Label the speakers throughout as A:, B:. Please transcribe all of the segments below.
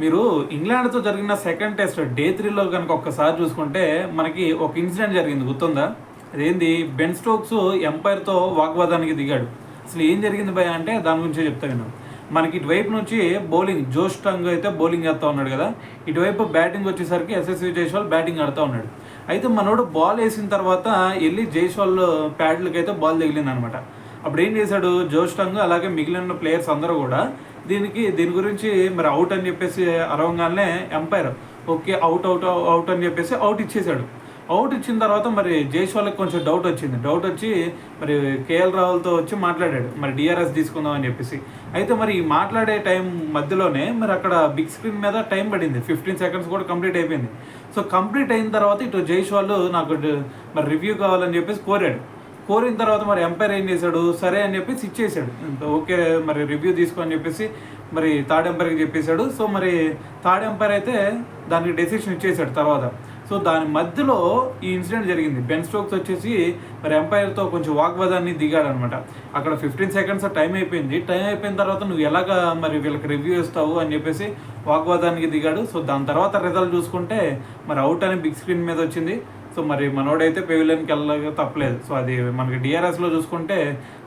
A: మీరు ఇంగ్లాండ్తో జరిగిన second test day 3లో కనుక ఒక్కసారి చూసుకుంటే మనకి ఒక ఇన్సిడెంట్ జరిగింది, గుర్తుందా? అదేంది, బెన్ స్టోక్స్ ఎంపైర్తో వాగ్వాదానికి దిగాడు. అసలు ఏం జరిగింది భయ అంటే దాని గురించే చెప్తాను. మనకి ఇటువైపు నుంచి బౌలింగ్ జోష్ టంగ్ అయితే బౌలింగ్ చేస్తూ ఉన్నాడు కదా, ఇటువైపు బ్యాటింగ్ వచ్చేసరికి ఎస్ఎస్వి జైస్వాల్ బ్యాటింగ్ ఆడుతూ ఉన్నాడు. అయితే మనోడు బాల్ వేసిన తర్వాత వెళ్ళి జైస్వాల్ ప్యాడ్లకి అయితే బాల్ తగిలింది అనమాట. అప్పుడు ఏం చేశాడు జోష్ టంగ్ అలాగే మిగిలిన ప్లేయర్స్ అందరూ కూడా దీని గురించి మరి అవుట్ అని చెప్పేసి అరవంగానే umpire okay out out out అని చెప్పేసి అవుట్ ఇచ్చేశాడు. అవుట్ ఇచ్చిన తర్వాత మరి జైస్వాల్కి కొంచెం డౌట్ వచ్చి మరి కేఎల్ రాహుల్తో వచ్చి మాట్లాడాడు, మరి డిఆర్ఎస్ తీసుకుందాం అని చెప్పేసి. అయితే మరి ఈ మాట్లాడే టైం మధ్యలోనే మరి అక్కడ బిగ్ స్క్రీన్ మీద టైం పడింది, 15 సెకండ్స్ కూడా కంప్లీట్ అయిపోయింది. సో కంప్లీట్ అయిన తర్వాత ఇటు జైస్వాల్ నాకు మరి రివ్యూ కావాలని చెప్పేసి కోరిన తర్వాత మరి ఎంపైర్ ఏం చేశాడు, సరే అని చెప్పేసి ఇచ్చేసాడు. ఓకే మరి రివ్యూ తీసుకో అని చెప్పేసి మరి థర్డ్ ఎంపైర్కి చెప్పేశాడు. సో మరి థర్డ్ ఎంపైర్ అయితే దానికి డెసిషన్ ఇచ్చేసాడు తర్వాత. సో దాని మధ్యలో ఈ ఇన్సిడెంట్ జరిగింది. బెన్ స్టోక్స్ వచ్చేసి మరి ఎంపైర్తో కొంచెం వాగ్వాదాన్ని దిగాడు అనమాట. అక్కడ 15 సెకండ్స్ టైం అయిపోయిన తర్వాత నువ్వు ఎలాగా మరి వీళ్ళకి రివ్యూ ఇస్తావు అని చెప్పేసి వాగ్వాదానికి దిగాడు. సో దాని తర్వాత రిజల్ట్ చూసుకుంటే మరి అవుట్ అని బిగ్ స్క్రీన్ మీద వచ్చింది. సో మరి మనోడైతే పెవిలియన్కి వెళ్ళగా తప్పలేదు. సో అది మనకి డిఆర్ఎస్లో చూసుకుంటే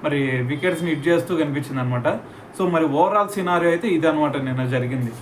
A: మరి వికెట్స్ని హిట్ చేస్తూ కనిపించింది అనమాట. సో మరి ఓవరాల్ సినారియో అయితే ఇది అనమాట నిన్న జరిగింది.